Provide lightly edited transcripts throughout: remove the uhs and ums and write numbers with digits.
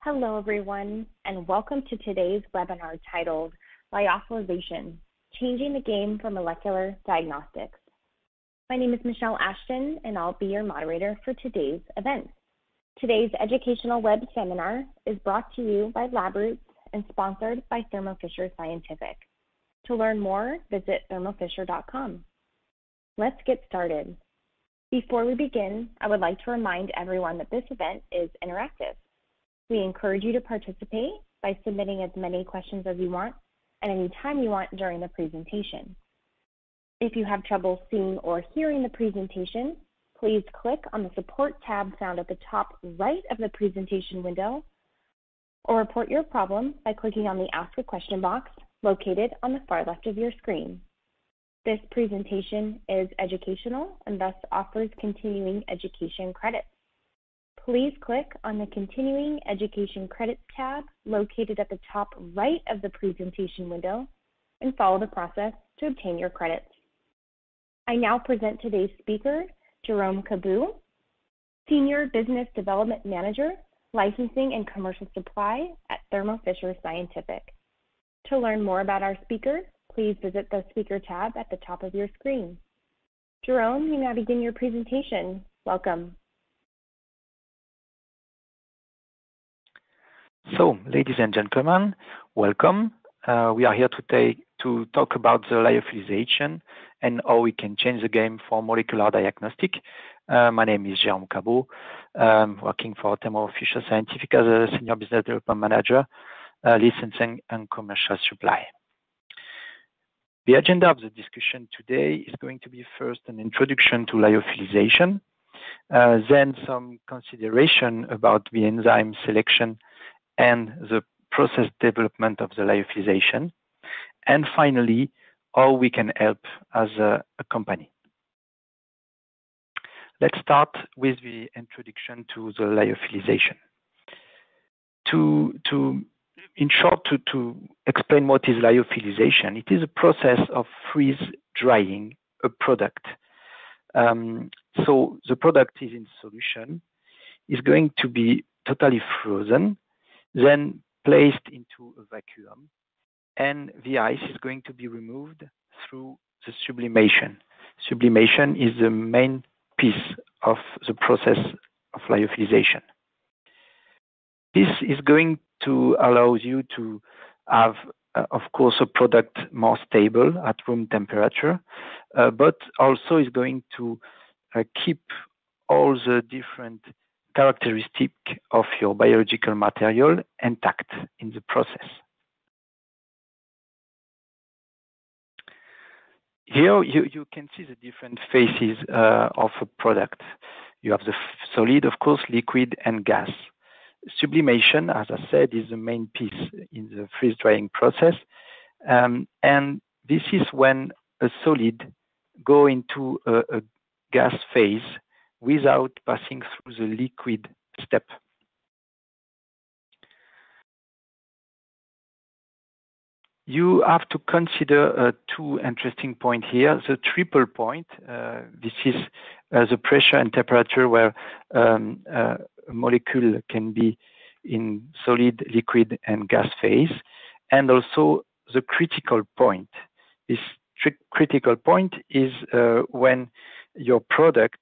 Hello, everyone, and welcome to today's webinar titled Lyophilization-Changing the Game for Molecular Diagnostics. My name is Michelle Ashton, and I'll be your moderator for today's event. Today's educational web seminar is brought to you by LabRoots and sponsored by Thermo Fisher Scientific. To learn more, visit thermofisher.com. Let's get started. Before we begin, I would like to remind everyone that this event is interactive. We encourage you to participate by submitting as many questions as you want at any time you want during the presentation. If you have trouble seeing or hearing the presentation, please click on the support tab found at the top right of the presentation window, or report your problem by clicking on the Ask a Question box located on the far left of your screen. This presentation is educational and thus offers continuing education credits. Please click on the Continuing Education Credits tab located at the top right of the presentation window and follow the process to obtain your credits. I now present today's speaker, Jerome Cabeau, Senior Business Development Manager, Licensing and Commercial Supply at Thermo Fisher Scientific. To learn more about our speaker, please visit the Speaker tab at the top of your screen. Jerome, you now begin your presentation. Welcome. So, ladies and gentlemen, welcome. We are here today to talk about the lyophilization and how we can change the game for molecular diagnostic. My name is Jerome Cabeau, working for Thermo Fisher Scientific as a Senior Business Development Manager, Licensing and Commercial Supply. The agenda of the discussion today is going to be first an introduction to lyophilization, then some consideration about the enzyme selection and the process development of the lyophilization, and finally, how we can help as a company. Let's start with the introduction to the lyophilization. In short, to explain what is lyophilization, it is a process of freeze-drying a product. So the product is in solution, is going to be totally frozen, then placed into a vacuum, and the ice is going to be removed through the sublimation. Sublimation is the main piece of the process of lyophilization. This is going to allow you to have, of course, a product more stable at room temperature, but also is going to keep all the different characteristic of your biological material intact in the process. Here you can see the different phases of a product. You have the solid, of course, liquid and gas. Sublimation, as I said, is the main piece in the freeze-drying process. And this is when a solid go into a gas phase without passing through the liquid step. You have to consider two interesting points here. The triple point, this is the pressure and temperature where a molecule can be in solid, liquid, and gas phase, and also the critical point. This critical point is when your product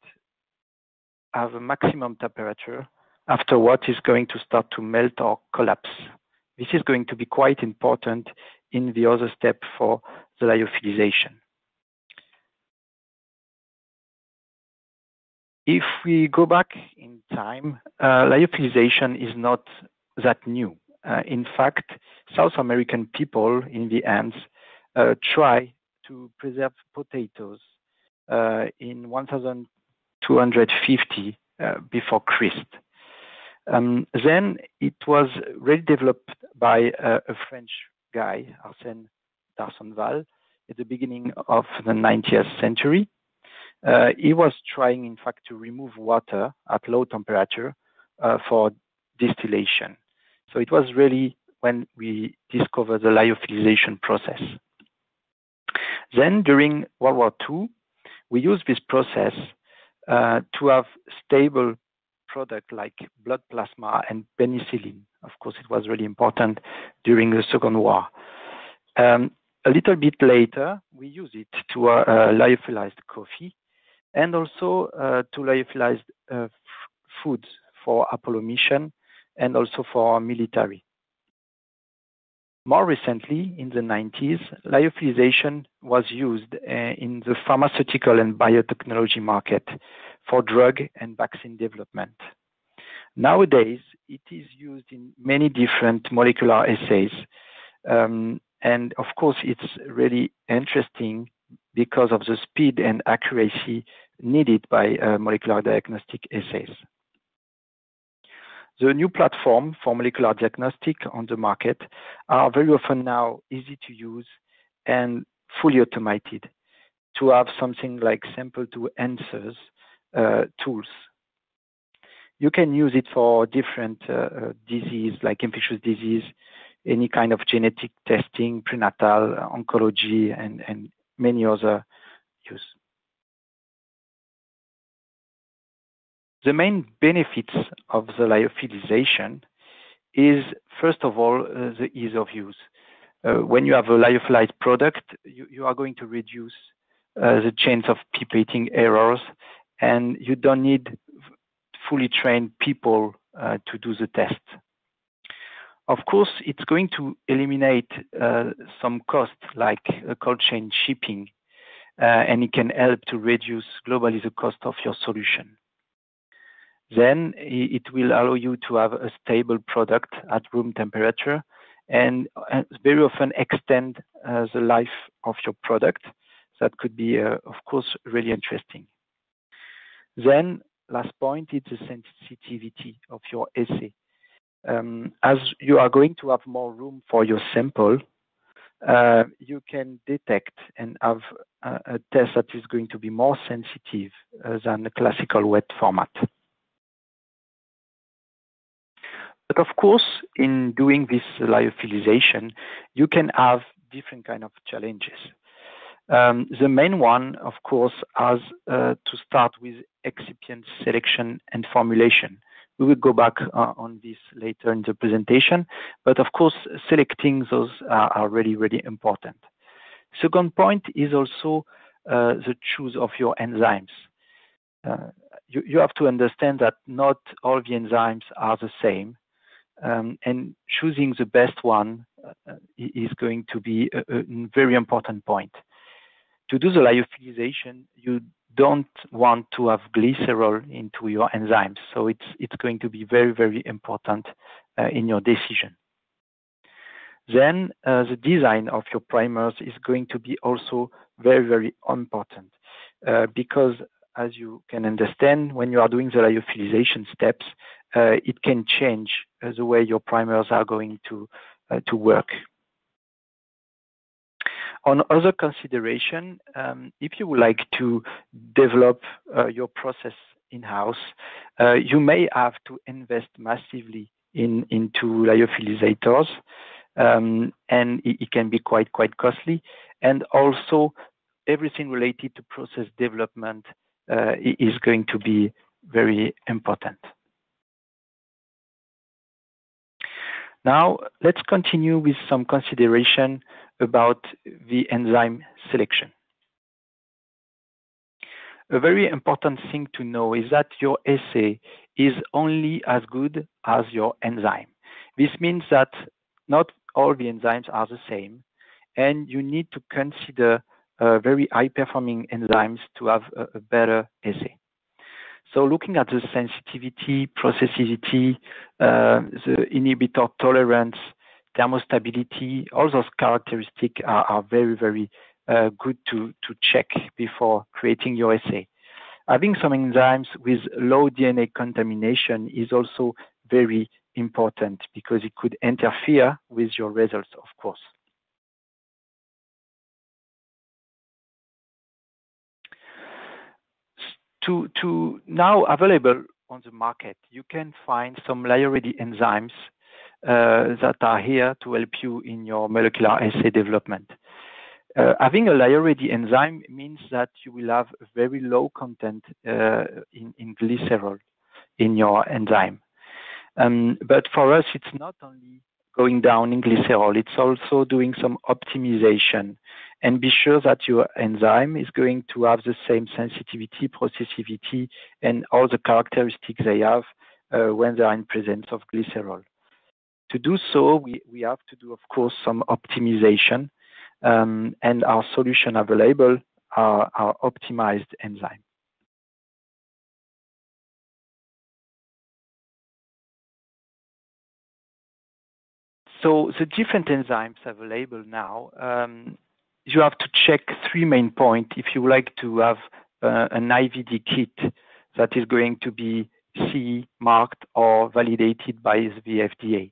have a maximum temperature after what is going to start to melt or collapse. This is going to be quite important in the other step for the lyophilization. If we go back in time, lyophilization is not that new. In fact, South American people in the ends try to preserve potatoes in 1250 before Christ. Then it was really developed by a French guy, Arsène d'Arsonval, at the beginning of the 19th century. He was trying, in fact, to remove water at low temperature for distillation. So it was really when we discovered the lyophilization process. Then during World War II, we used this process to have stable products like blood plasma and penicillin. Of course, it was really important during the Second War. A little bit later, we use it to lyophilize coffee and also to lyophilize foods for Apollo mission and also for military. More recently, in the 90s, lyophilization was used in the pharmaceutical and biotechnology market for drug and vaccine development. Nowadays, it is used in many different molecular assays. And of course, it's really interesting because of the speed and accuracy needed by molecular diagnostic assays. The new platform for molecular diagnostic on the market are very often now easy to use and fully automated to have something like sample to answers tools. You can use it for different disease like infectious disease, any kind of genetic testing, prenatal, oncology, and many other use. The main benefits of the lyophilization is, first of all, the ease of use. When you have a lyophilized product, you are going to reduce the chance of pipetting errors, and you don't need fully trained people to do the test. Of course, it's going to eliminate some costs like cold chain shipping, and it can help to reduce globally the cost of your solution. Then it will allow you to have a stable product at room temperature and very often extend the life of your product. That could be, of course, really interesting. Then, last point is the sensitivity of your assay. As you are going to have more room for your sample, you can detect and have a test that is going to be more sensitive than the classical wet format. But of course, in doing this lyophilization, you can have different kind of challenges. The main one, of course, has to start with excipient selection and formulation. We will go back on this later in the presentation, but of course, selecting those are really, really important. Second point is also the choose of your enzymes. You have to understand that not all the enzymes are the same. And choosing the best one is going to be a very important point. To do the lyophilization, you don't want to have glycerol into your enzymes, so it's going to be very, very important in your decision. Then the design of your primers is going to be also very, very important because, as you can understand, when you are doing the lyophilization steps, it can change the way your primers are going to work. On other consideration, if you would like to develop your process in-house, you may have to invest massively into lyophilizators, and it can be quite costly. And also, everything related to process development is going to be very important. Now, let's continue with some consideration about the enzyme selection. A very important thing to know is that your assay is only as good as your enzyme. This means that not all the enzymes are the same, and you need to consider very high-performing enzymes to have a better assay. So looking at the sensitivity, processivity, the inhibitor tolerance, thermostability, all those characteristics are very, very good to check before creating your assay. Having some enzymes with low DNA contamination is also very important because it could interfere with your results, of course. To now available on the market, you can find some Lyo-ready enzymes that are here to help you in your molecular assay development. Having a Lyo-ready enzyme means that you will have very low content in glycerol. in your enzyme. But for us, it's not only going down in glycerol, it's also doing some optimization and be sure that your enzyme is going to have the same sensitivity, processivity, and all the characteristics they have when they are in presence of glycerol. To do so, we have to do, of course, some optimization, and our solution available are optimized enzyme. So the different enzymes available now, you have to check 3 main points if you like to have an IVD kit that is going to be CE marked or validated by the FDA.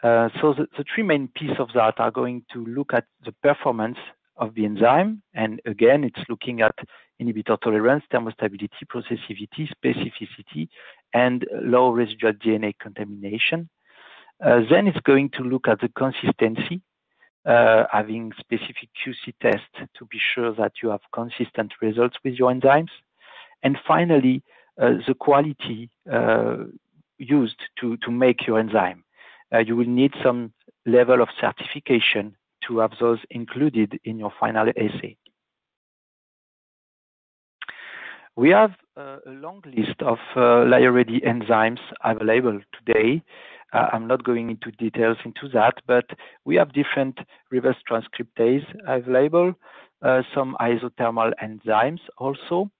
So the 3 main pieces of that are going to look at the performance of the enzyme, and again, it's looking at inhibitor tolerance, thermostability, processivity, specificity, and low residual DNA contamination. Then it's going to look at the consistency, having specific QC tests to be sure that you have consistent results with your enzymes. And finally, the quality used to make your enzyme. You will need some level of certification to have those included in your final assay. We have a long list of Lyo-ready enzymes available today. I'm not going into details into that, but we have different reverse transcriptase available, some isothermal enzymes also,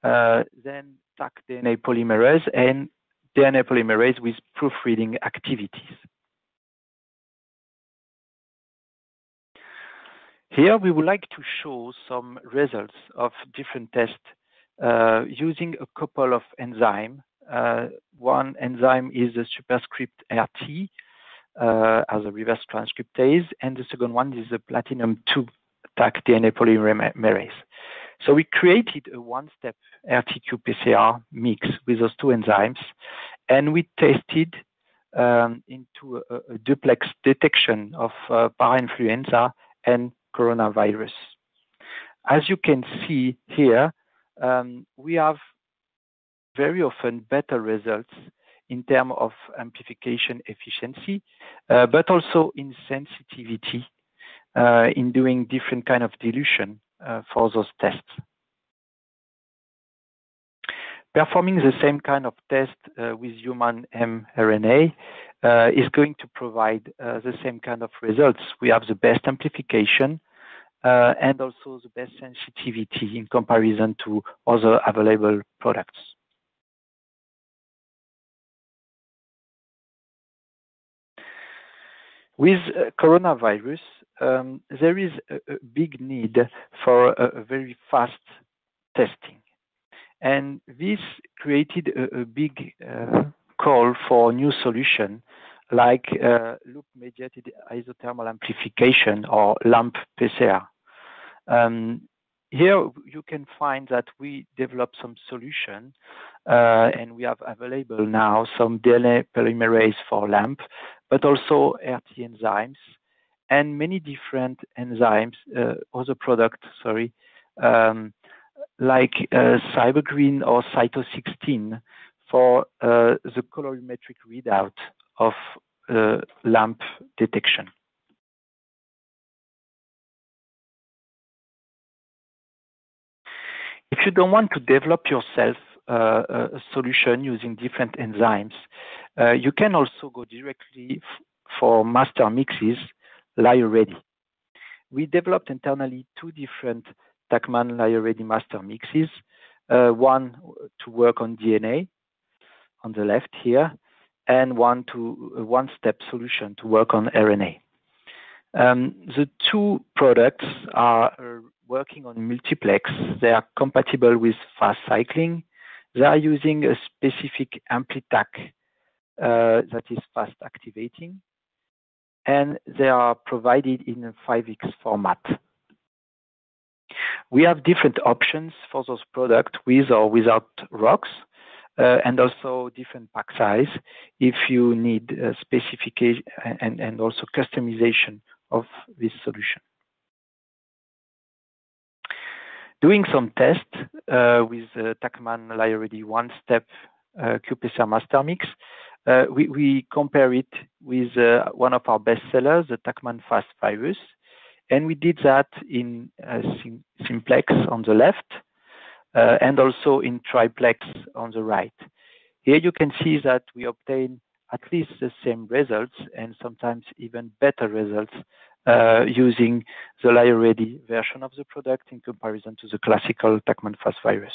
then Taq DNA polymerase and DNA polymerase with proofreading activities. Here we would like to show some results of different tests using a couple of enzymes. One enzyme is the superscript RT as a reverse transcriptase, and the second one is the platinum-2 Taq DNA polymerase. So we created a one-step RT-qPCR mix with those 2 enzymes, and we tested into a duplex detection of parainfluenza and coronavirus. As you can see here, we have very often better results in terms of amplification efficiency, but also in sensitivity in doing different kind of dilution for those tests. Performing the same kind of test with human mRNA is going to provide the same kind of results. We have the best amplification and also the best sensitivity in comparison to other available products. With coronavirus, there is a big need for a very fast testing. And this created a big call for new solution like loop-mediated isothermal amplification or LAMP-PCR. Here you can find that we developed some solution and we have available now some DNA polymerase for LAMP, but also RT enzymes and many different enzymes, other products, like cybergreen or cyto16 for the colorimetric readout of LAMP detection. If you don't want to develop yourself a solution using different enzymes, you can also go directly for master mixes, Lyo-ready. We developed internally 2 different TaqMan Iyo-ready master mixes, one to work on DNA on the left here, and one one-step solution to work on RNA. The 2 products are working on multiplex. They are compatible with fast cycling. They are using a specific AmpliTaq that is fast activating, and they are provided in a 5x format. We have different options for those products with or without rocks, and also different pack size if you need specification and also customization of this solution. Doing some tests with TaqMan Iyo-ready one-step qPCR master mix, we compare it with one of our best sellers, the TaqMan Fast virus, and we did that in simplex on the left and also in triplex on the right. Here you can see that we obtain at least the same results and sometimes even better results using the Lyo-ready version of the product in comparison to the classical TaqMan Fast virus.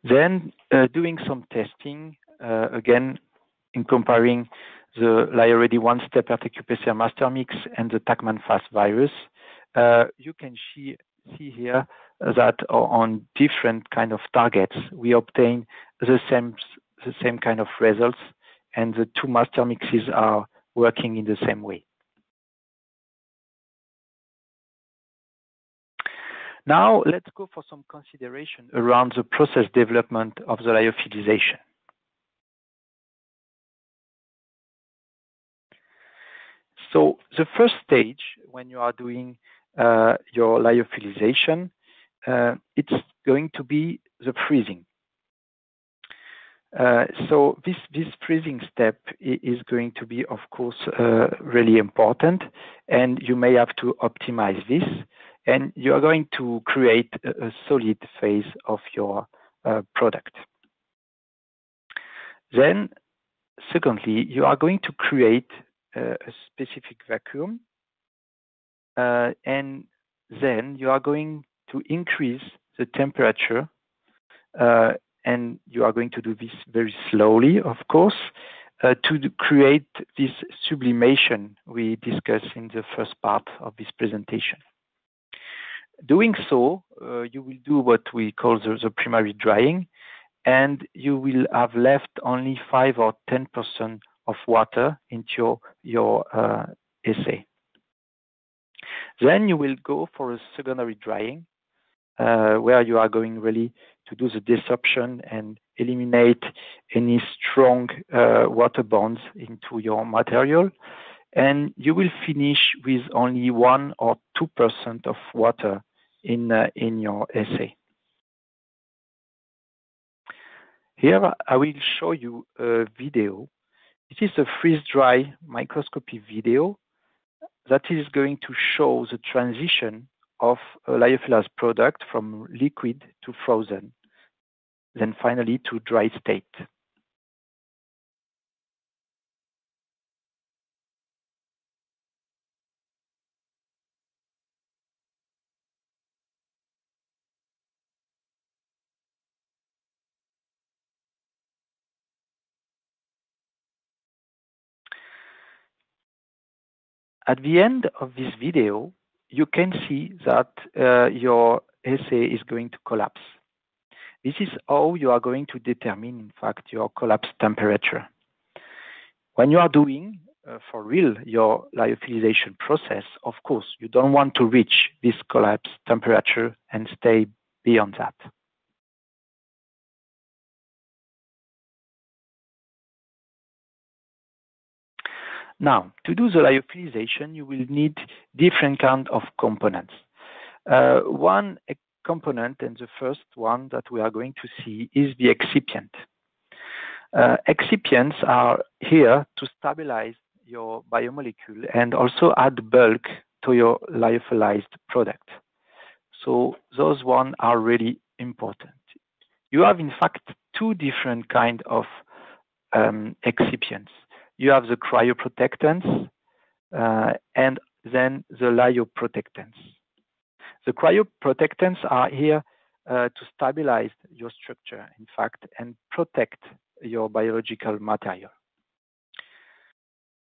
Then doing some testing, again, in comparing the Lyo-ready one-step RT-qPCR master mix and the TaqMan Fast virus, you can see here that on different kind of targets, we obtain the same kind of results, and the two master mixes are working in the same way. Now, let's go for some consideration around the process development of the lyophilization. So the first stage, when you are doing your lyophilization, it's going to be the freezing. So this freezing step is going to be, of course, really important, and you may have to optimize this, and you are going to create a solid phase of your product. Then, secondly, you are going to create a specific vacuum, and then you are going to increase the temperature, and you are going to do this very slowly, of course, to create this sublimation we discussed in the first part of this presentation. Doing so, you will do what we call the primary drying, and you will have left only 5 or 10% of water into your assay. Then you will go for a secondary drying, where you are going really to do the desorption and eliminate any strong water bonds into your material, and you will finish with only 1 or 2% of water in your assay. Here I will show you a video. This is a freeze-dry microscopy video that is going to show the transition of a lyophilized product from liquid to frozen, then finally to dry state. At the end of this video, you can see that your assay is going to collapse. This is how you are going to determine, in fact, your collapse temperature. When you are doing, for real, your lyophilization process, of course, you don't want to reach this collapse temperature and stay beyond that. Now, to do the lyophilization, you will need different kind of components. One component, and the first one that we are going to see, is the excipient. Excipients are here to stabilize your biomolecule and also add bulk to your lyophilized product. So those ones are really important. You have, in fact, two different kinds of excipients. You have the cryoprotectants and then the lyoprotectants. The cryoprotectants are here to stabilize your structure, in fact, and protect your biological material.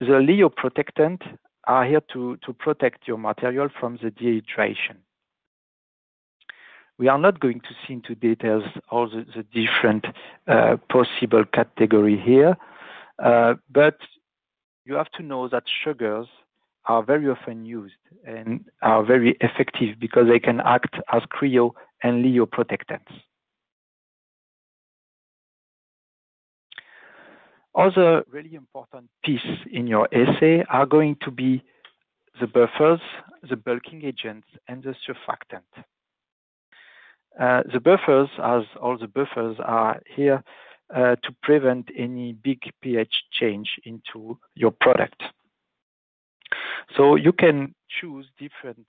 The lyoprotectants are here to protect your material from the dehydration. We are not going to see into details all the different possible category here, but you have to know that sugars are very often used and are very effective because they can act as cryo and lyoprotectants. Other really important pieces in your assay are going to be the buffers, the bulking agents, and the surfactant. The buffers, as all the buffers, are here to prevent any big pH change into your product. So you can choose different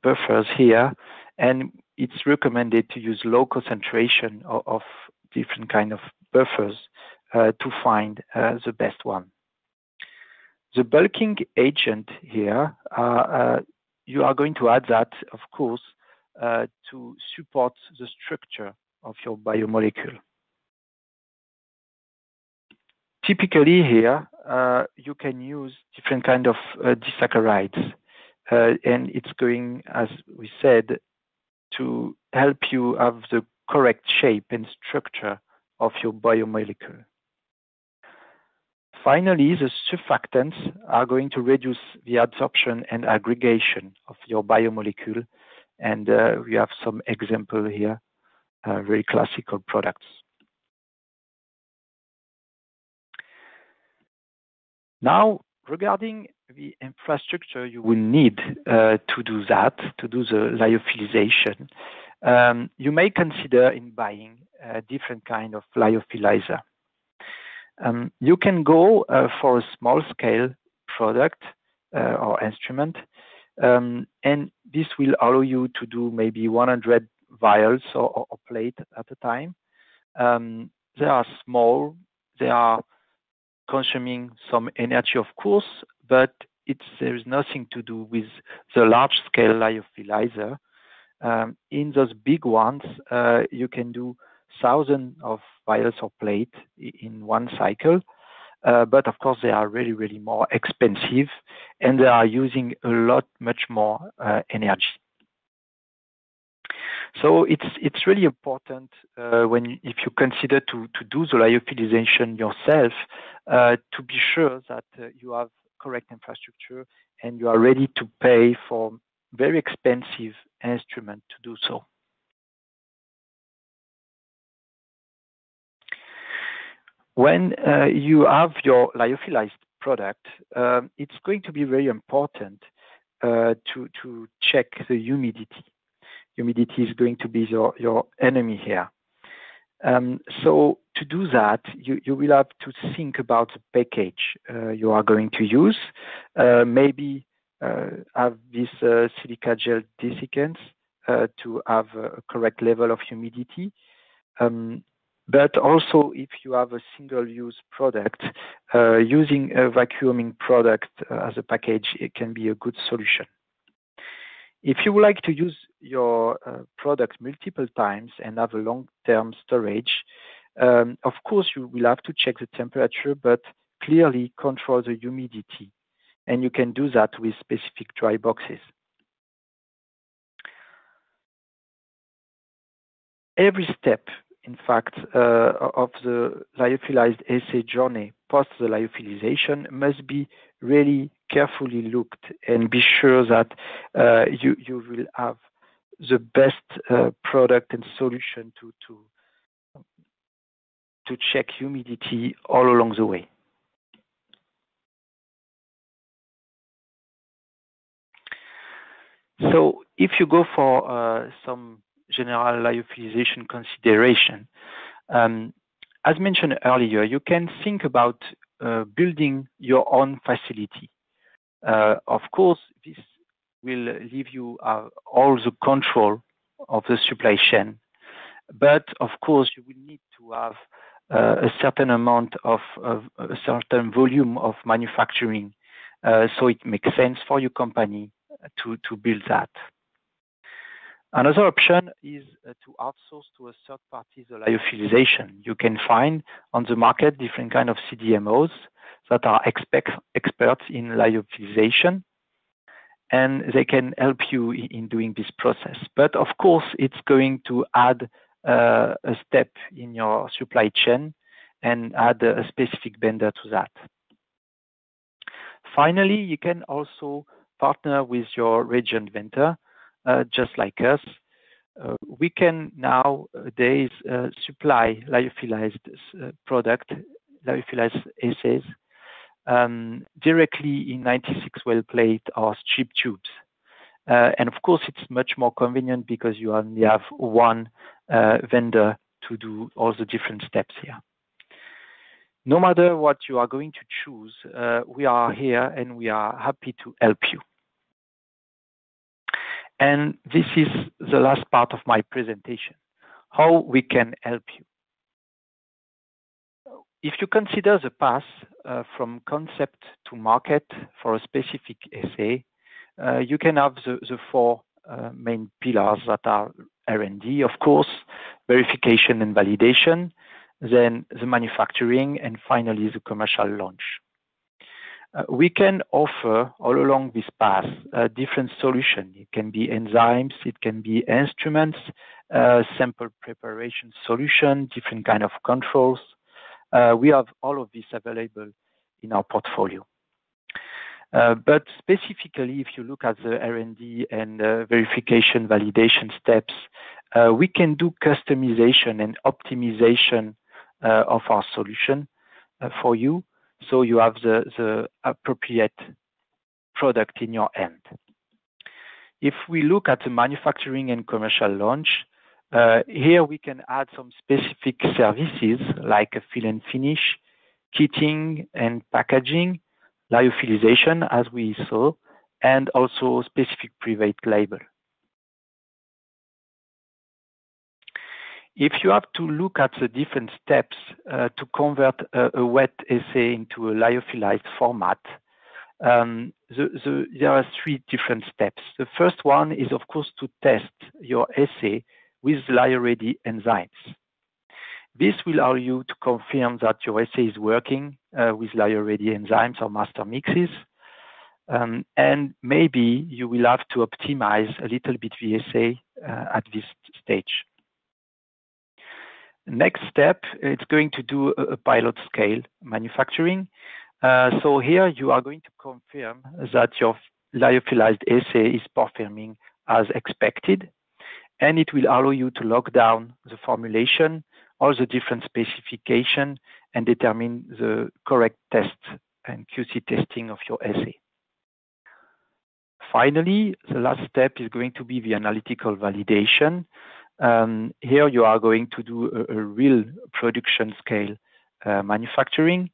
buffers here, and it's recommended to use low concentration of different kind of buffers to find the best one. The bulking agent here, you are going to add that, of course, to support the structure of your biomolecule. Typically here, you can use different kind of disaccharides, and it's going, as we said, to help you have the correct shape and structure of your biomolecule. Finally, the surfactants are going to reduce the absorption and aggregation of your biomolecule, and we have some example here, very classical products. Now, regarding the infrastructure you will need to do that, to do the lyophilization, you may consider in buying a different kind of lyophilizer. You can go for a small scale product or instrument, and this will allow you to do maybe 100 vials or plate at a time. They are small, they are consuming some energy, of course, but there is nothing to do with the large scale lyophilizer. In those big ones, you can do thousands of vials or plate in one cycle, but of course they are really, really more expensive, and they are using a lot, much more energy. So it's really important if you consider to do the lyophilization yourself, to be sure that you have correct infrastructure and you are ready to pay for very expensive instrument to do so. When you have your lyophilized product, it's going to be very important to check the humidity. Humidity is going to be your enemy here. So to do that, you will have to think about the package you are going to use. Maybe have this silica gel desiccants to have a correct level of humidity. But also, if you have a single-use product, using a vacuuming product as a package, it can be a good solution. If you would like to use your product multiple times and have a long-term storage, of course, you will have to check the temperature, but clearly control the humidity. And you can do that with specific dry boxes. Every step, in fact, of the lyophilized assay journey post the lyophilization must be really carefully looked and be sure that you will have the best product and solution to check humidity all along the way. So if you go for some general lyophilization consideration, as mentioned earlier, you can think about building your own facility. Of course, this will leave you all the control of the supply chain, but of course, you will need to have a certain amount of a certain volume of manufacturing, so it makes sense for your company to build that. Another option is to outsource to a third party the lyophilization. You can find on the market different kind of CDMOs that are experts in lyophilization, and they can help you in doing this process. But of course, it's going to add a step in your supply chain and add a specific vendor to that. Finally, you can also partner with your reagent vendor, just like us. We can nowadays supply lyophilized product, lyophilized assays, directly in 96 well plate or strip tubes. And of course, it's much more convenient because you only have one vendor to do all the different steps here. No matter what you are going to choose, we are here and we are happy to help you. And this is the last part of my presentation, how we can help you. If you consider the path from concept to market for a specific assay, you can have the four main pillars that are R&D, of course, verification and validation, then the manufacturing, and finally the commercial launch. We can offer all along this path different solutions. It can be enzymes, it can be instruments, sample preparation solution, different kind of controls. We have all of this available in our portfolio. But specifically, if you look at the R&D and verification validation steps, we can do customization and optimization of our solution for you, so you have the appropriate product in your hand. If we look at the manufacturing and commercial launch, here we can add some specific services like a fill and finish, kitting and packaging, lyophilization, as we saw, and also specific private label. If you have to look at the different steps to convert a wet assay into a lyophilized format, there are three different steps. The first one is, of course, to test your assay with Lyo-ready enzymes. This will allow you to confirm that your assay is working with Lyo-ready enzymes or master mixes. And maybe you will have to optimize a little bit the assay at this stage. Next step, it's going to do a pilot scale manufacturing. So here you are going to confirm that your lyophilized assay is performing as expected, and it will allow you to lock down the formulation, all the different specifications, and determine the correct test and QC testing of your assay. Finally, the last step is going to be the analytical validation. Here you are going to do a real production scale manufacturing,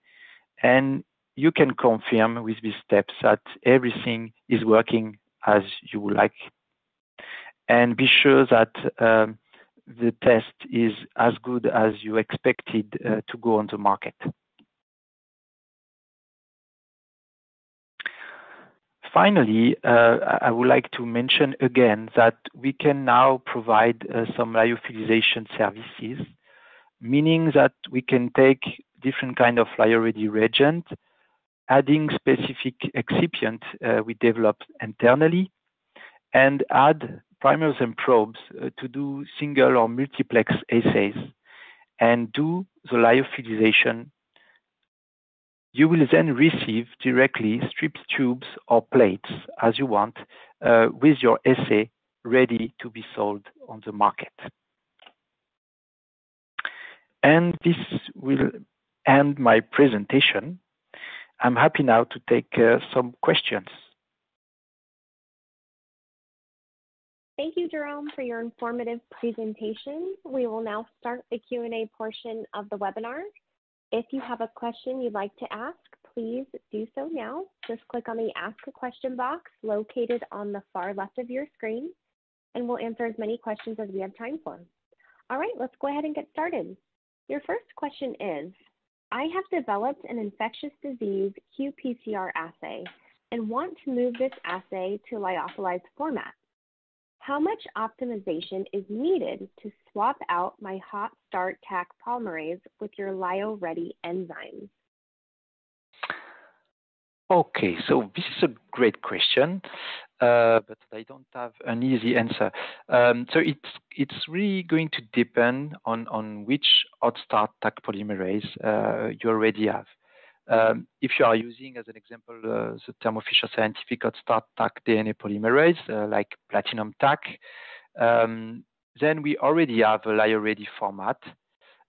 and you can confirm with these steps that everything is working as you would like, and be sure that the test is as good as you expected to go on the market. Finally, I would like to mention again that we can now provide some lyophilization services, meaning that we can take different kind of Lyo-ready reagent, adding specific excipient we developed internally, and add primers and probes to do single or multiplex assays and do the lyophilization. You will then receive directly strips, tubes, or plates, as you want, with your assay ready to be sold on the market. And this will end my presentation. I'm happy now to take some questions. Thank you, Jerome, for your informative presentation. We will now start the Q&A portion of the webinar. If you have a question you'd like to ask, please do so now. Just click on the Ask a Question box located on the far left of your screen, and we'll answer as many questions as we have time for. All right, let's go ahead and get started. Your first question is, I have developed an infectious disease qPCR assay and want to move this assay to lyophilized format. How much optimization is needed to swap out my hot start Taq polymerase with your Lyo-ready enzymes? Okay, so this is a great question, but I don't have an easy answer. So it's really going to depend on which hot start Taq polymerase you already have. If you are using, as an example, the Thermo Fisher Scientific hot start Taq DNA polymerase, like platinum Taq, then we already have a Lyo-ready format,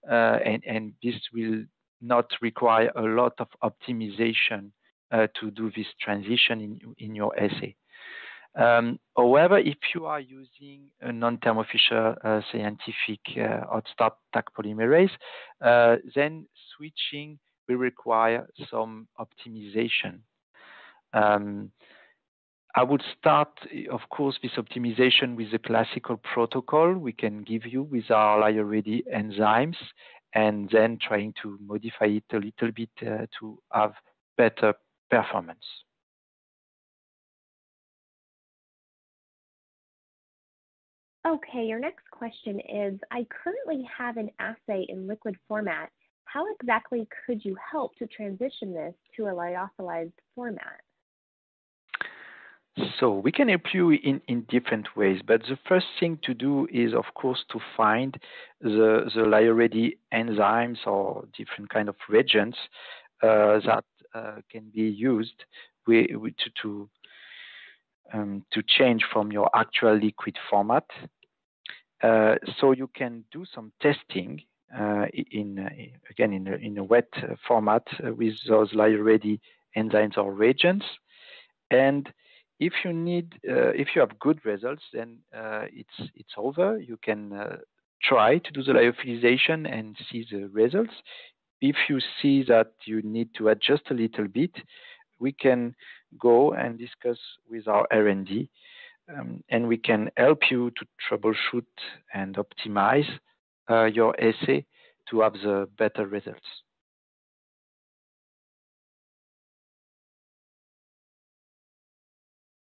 and this will not require a lot of optimization to do this transition in your assay. However, if you are using a non-Thermo Fisher Scientific hot start Taq polymerase, then switching will require some optimization. I would start, of course, this optimization with the classical protocol we can give you with our Lyo-ready enzymes, and then trying to modify it a little bit to have better performance. Okay, your next question is, I currently have an assay in liquid format. How exactly could you help to transition this to a lyophilized format? So we can help you in different ways, but the first thing to do is, of course, to find the Lyo-ready enzymes or different kind of reagents that can be used to change from your actual liquid format. So you can do some testing in a wet format with those Lyo-ready enzymes or reagents. And if you have good results, then it's over. You can try to do the lyophilization and see the results. If you see that you need to adjust a little bit, we can go and discuss with our R&D, and we can help you to troubleshoot and optimize your assay to have the better results.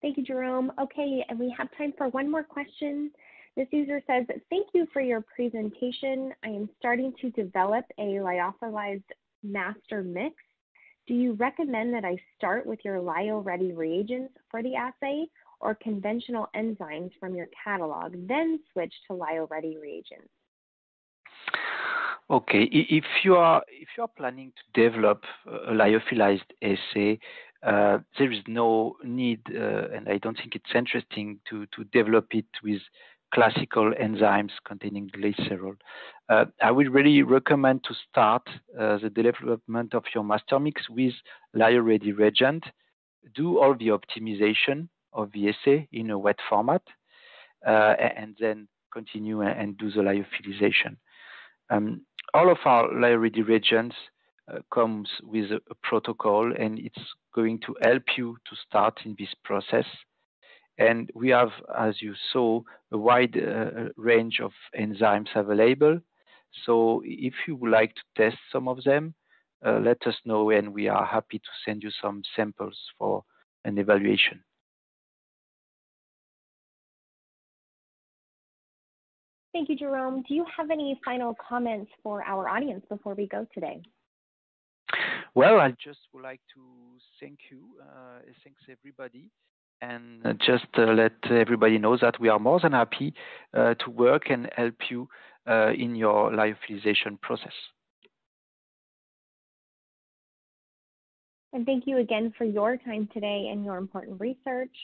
Thank you, Jerome. Okay, and we have time for one more question. This user says, thank you for your presentation. I am starting to develop a lyophilized master mix. Do you recommend that I start with your Lyo-ready reagents for the assay or conventional enzymes from your catalog, then switch to Lyo-ready reagents? Okay, if you are planning to develop a lyophilized assay, there is no need, and I don't think it's interesting to develop it with classical enzymes containing glycerol. I would really recommend to start the development of your master mix with Lyo-ready reagent, do all the optimization of the assay in a wet format, and then continue and do the lyophilization. All of our Lyo-ready reagents comes with a protocol, and it's going to help you to start in this process. And we have, as you saw, a wide range of enzymes available. So if you would like to test some of them, let us know, and we are happy to send you some samples for an evaluation. Thank you, Jerome. Do you have any final comments for our audience before we go today? Well, I just would like to thank you, thanks everybody, and just let everybody know that we are more than happy to work and help you in your lyophilization process. And thank you again for your time today and your important research.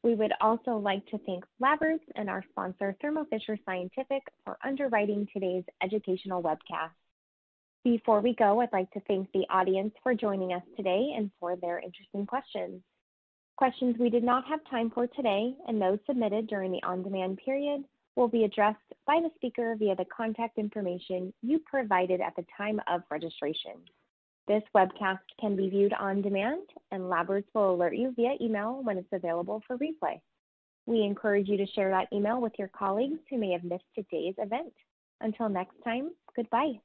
We would also like to thank Labbers and our sponsor, Thermo Fisher Scientific, for underwriting today's educational webcast. Before we go, I'd like to thank the audience for joining us today and for their interesting questions. Questions we did not have time for today and those submitted during the on-demand period will be addressed by the speaker via the contact information you provided at the time of registration. This webcast can be viewed on demand, and Labbers will alert you via email when it's available for replay. We encourage you to share that email with your colleagues who may have missed today's event. Until next time, goodbye.